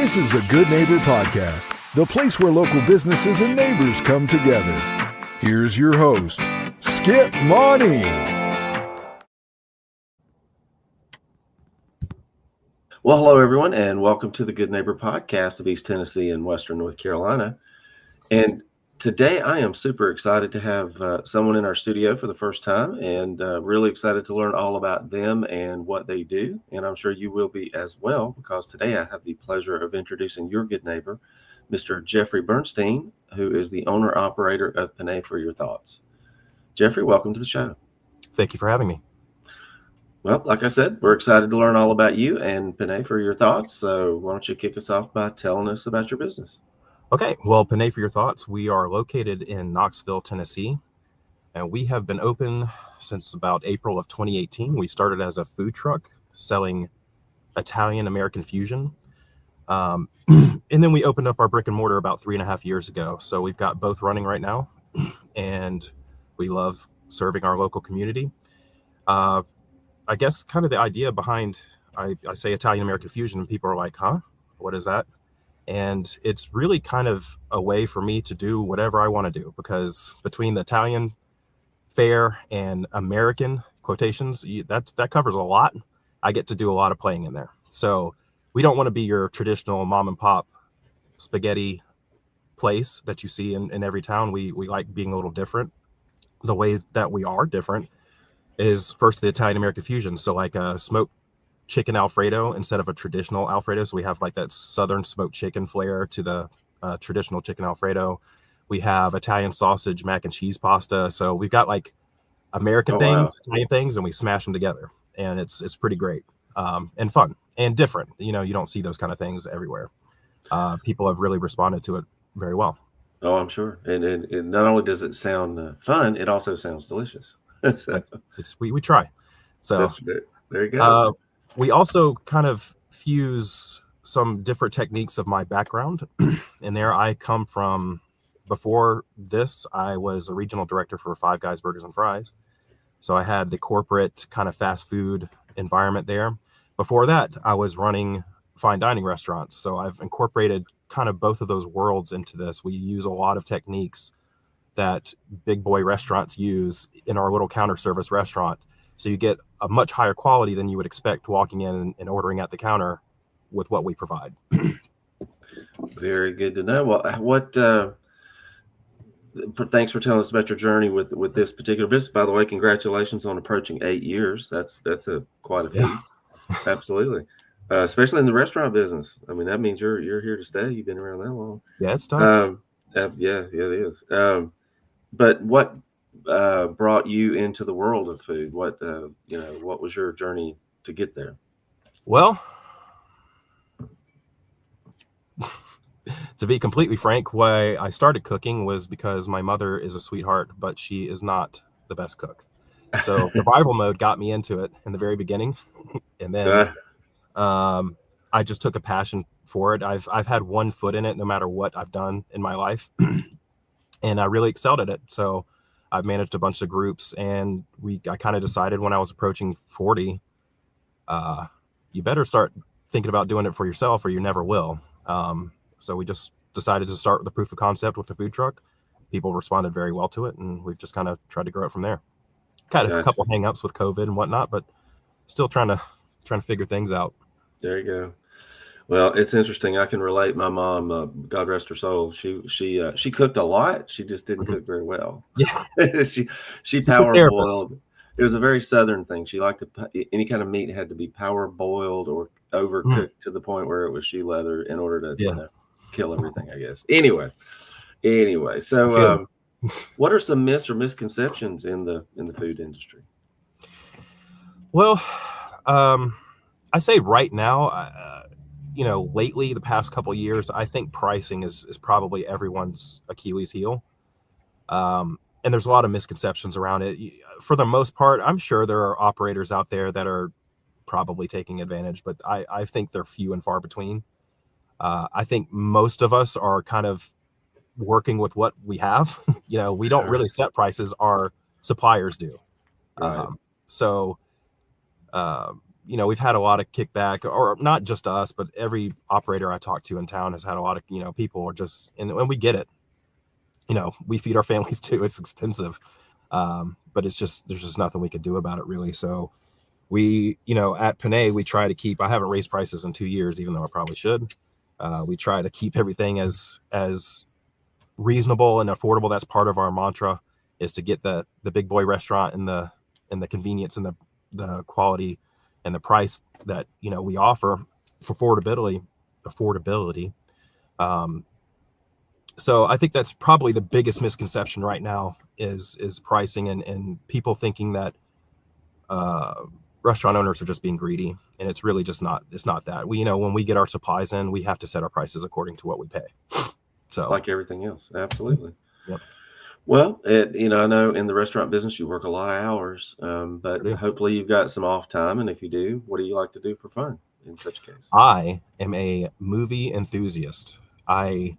This is the Good Neighbor Podcast, the place where local businesses and neighbors come together. Here's your host, Skip Monty. Well, hello, everyone, and welcome to the Good Neighbor Podcast of East Tennessee and Western North Carolina. And today I am super excited to have someone in our studio for the first time, and really excited to learn all about them and what they do. And I'm sure you will be as well, because today I have the pleasure of introducing your good neighbor, Mr. Geofrey Bernstein, who is the owner-operator of Penne for YourThoughts. Geofrey, welcome to the show. Thank you for having me. Well, like I said, we're excited to learn all about you and Penne for YourThoughts. So why don't you kick us off by telling us about your business? Okay, well, Penne for YourThoughts, we are located in Knoxville, Tennessee, and we have been open since about April of 2018. We started as a food truck selling Italian-American fusion, and then we opened up our brick and mortar about 3.5 years ago. So we've got both running right now, and we love serving our local community. I guess kind of the idea behind, I say Italian-American fusion, and people are like, huh, what is that? And it's really kind of a way for me to do whatever I want to do, because between the Italian fare and American quotations, that covers a lot. I get to do a lot of playing in there. So we don't want to be your traditional mom and pop spaghetti place that you see in every town. We like being a little different. The ways that we are different is first the Italian-American fusion. So like a smoked chicken Alfredo instead of a traditional Alfredo. So we have like that Southern smoked chicken flair to the traditional chicken Alfredo. We have Italian sausage mac and cheese pasta. So we've got like American things, Italian things, and we smash them together. And it's pretty great and fun and different. You know, you don't see those kind of things everywhere. People have really responded to it very well. Oh, I'm sure. And not only does it sound fun, it also sounds delicious. So, we try. So there you go. We also kind of fuse some different techniques of my background. And there I come from. Before this, I was a regional director for Five Guys Burgers and Fries. So I had the corporate kind of fast food environment there. Before that, I was running fine dining restaurants. So I've incorporated kind of both of those worlds into this. We use a lot of techniques that big boy restaurants use in our little counter service restaurant. So you get a much higher quality than you would expect walking in and ordering at the counter with what we provide. Very good to know. Well, thanks for telling us about your journey with this particular business. By the way, congratulations on approaching 8 years. That's quite a feat. Yeah. Absolutely. Especially in the restaurant business. I mean, that means you're here to stay. You've been around that long. Yeah, it's tough. Yeah, it is. But what brought you into the world of food? What was your journey to get there? Well, to be completely frank, why I started cooking was because my mother is a sweetheart, but she is not the best cook. So survival mode got me into it in the very beginning, and then I just took a passion for it. I've had one foot in it no matter what I've done in my life. And I really excelled at it. So I've managed a bunch of groups, and I kind of decided when I was approaching 40, you better start thinking about doing it for yourself or you never will. So we just decided to start with the proof of concept with the food truck. People responded very well to it, and we've just kind of tried to grow it from there. Kind of a couple hangups with COVID and whatnot, but still trying to figure things out. There you go. Well, it's interesting. I can relate. My mom, God rest her soul, she cooked a lot. She just didn't cook very well. Yeah, she power boiled. It was a very Southern thing. She liked any kind of meat had to be power boiled or overcooked to the point where it was shoe leather in order to kill everything, I guess. Anyway. So, what are some myths or misconceptions in the food industry? Well, I say right now. Lately, the past couple of years, I think pricing is probably everyone's Achilles heel. And there's a lot of misconceptions around it. For the most part, I'm sure there are operators out there that are probably taking advantage, but I think they're few and far between. I think most of us are kind of working with what we have. We don't really set prices. Our suppliers do. Right. we've had a lot of kickback, or not just us, but every operator I talk to in town has had a lot of, people are just, and we get it. We feed our families too. It's expensive. But there's just nothing we could do about it really. So we, at Penne, we try to keep, I haven't raised prices in 2 years, even though I probably should. We try to keep everything as reasonable and affordable. That's part of our mantra, is to get the big boy restaurant and the convenience and the quality and the price that, we offer for affordability. So I think that's probably the biggest misconception right now is pricing and people thinking that restaurant owners are just being greedy, and it's really just not. It's not that. We, when we get our supplies in, we have to set our prices according to what we pay. So like everything else, absolutely. Yep. Well, I know in the restaurant business you work a lot of hours, but hopefully you've got some off time. And if you do, what do you like to do for fun in such a case? I am a movie enthusiast. I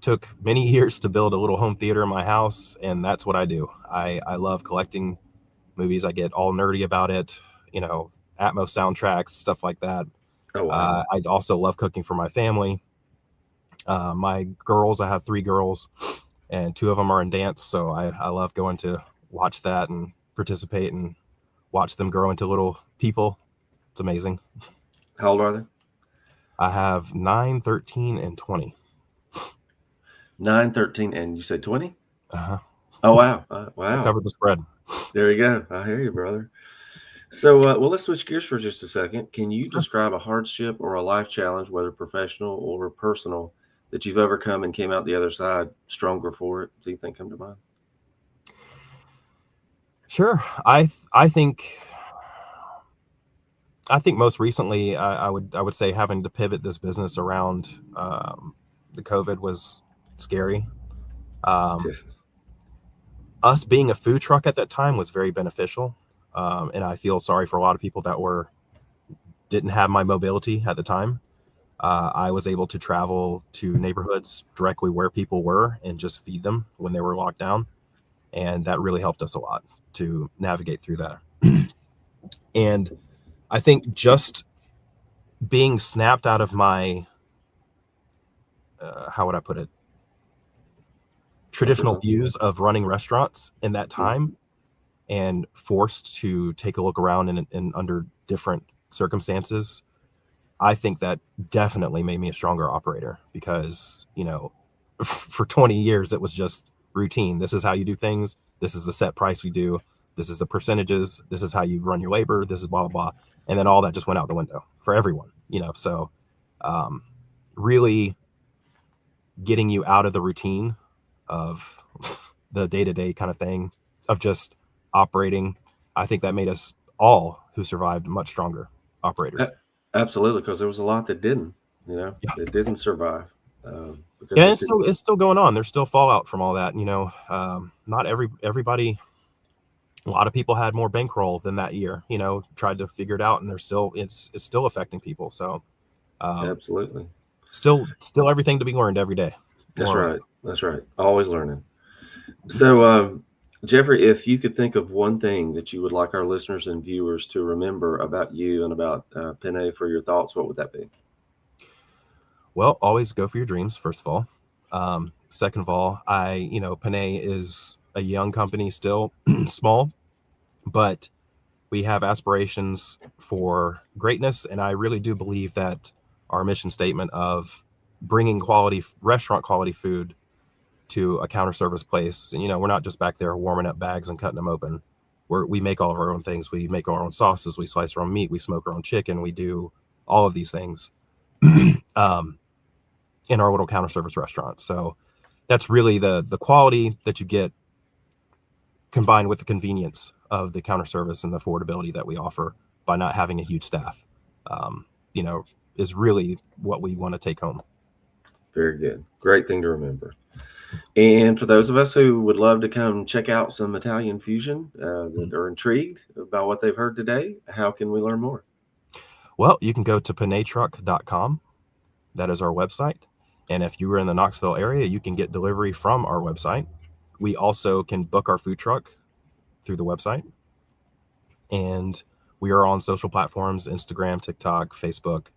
took many years to build a little home theater in my house, and that's what I do. I love collecting movies. I get all nerdy about it, Atmos soundtracks, stuff like that. Oh, wow. I also love cooking for my family. My girls, I have 3 girls, and 2 of them are in dance. So I love going to watch that and participate and watch them grow into little people. It's amazing. How old are they? I have 9, 13, and 20. 9, 13, and you said 20? Uh-huh. Oh, wow. Wow. I covered the spread. There you go. I hear you, brother. So, well, let's switch gears for just a second. Can you describe a hardship or a life challenge, whether professional or personal, that you've overcome and came out the other side stronger for it? Do you think come to mind? Sure. I think most recently, I would say having to pivot this business around the COVID was scary. Us being a food truck at that time was very beneficial. And I feel sorry for a lot of people that didn't have my mobility at the time. I was able to travel to neighborhoods directly where people were and just feed them when they were locked down. And that really helped us a lot to navigate through that. And I think just being snapped out of my, how would I put it? Traditional views of running restaurants in that time, and forced to take a look around in under different circumstances, I think that definitely made me a stronger operator, because, for 20 years, it was just routine. This is how you do things. This is the set price we do. This is the percentages. This is how you run your labor. This is blah, blah, blah. And then all that just went out the window for everyone, so really getting you out of the routine of the day-to-day kind of thing of just operating. I think that made us all who survived much stronger operators. Absolutely, because there was a lot that didn't, that didn't survive. Yeah, it's still going on. There's still fallout from all that. Not everybody. A lot of people had more bankroll than that year. Tried to figure it out, and it's still affecting people. So, absolutely, still everything to be learned every day. That's right. That's right. Always learning. So, Geofrey, if you could think of one thing that you would like our listeners and viewers to remember about you and about Penne for your thoughts, what would that be? Well, always go for your dreams, first of all. Second of all, Penne is a young company still, small, but we have aspirations for greatness. And I really do believe that our mission statement of bringing restaurant quality food to a counter service place. And, we're not just back there warming up bags and cutting them open. We make all of our own things. We make our own sauces. We slice our own meat. We smoke our own chicken. We do all of these things in our little counter service restaurant. So that's really the quality that you get combined with the convenience of the counter service and the affordability that we offer by not having a huge staff, is really what we want to take home. Very good. Great thing to remember. And for those of us who would love to come check out some Italian fusion that are intrigued about what they've heard today, how can we learn more? Well, you can go to pennetruck.com. That is our website. And if you were in the Knoxville area, you can get delivery from our website. We also can book our food truck through the website. And We are on social platforms, Instagram, TikTok, Facebook.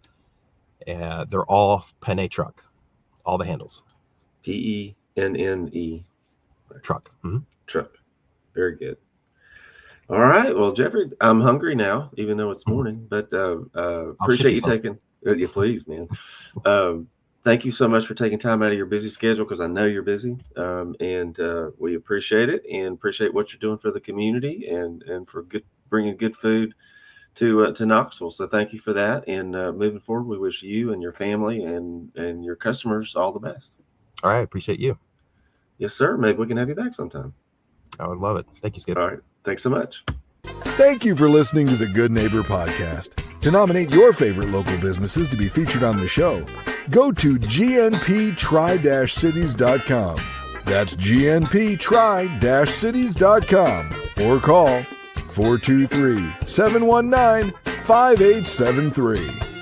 They're all Penne Truck, all the handles. Penne. Truck. Mm-hmm. Truck. Very good. All right. Well, Geoffrey, I'm hungry now, even though it's morning, but appreciate you taking, yeah, please, man. Thank you so much for taking time out of your busy schedule, because I know you're busy, and we appreciate it, and appreciate what you're doing for the community and for bringing good food to Knoxville. So thank you for that. And moving forward, we wish you and your family and your customers all the best. All right. Appreciate you. Yes, sir. Maybe we can have you back sometime. I would love it. Thank you, Skip. All right. Thanks so much. Thank you for listening to the Good Neighbor Podcast. To nominate your favorite local businesses to be featured on the show, go to gnptry-cities.com. That's gnptry-cities.com, or call 423-719-5873.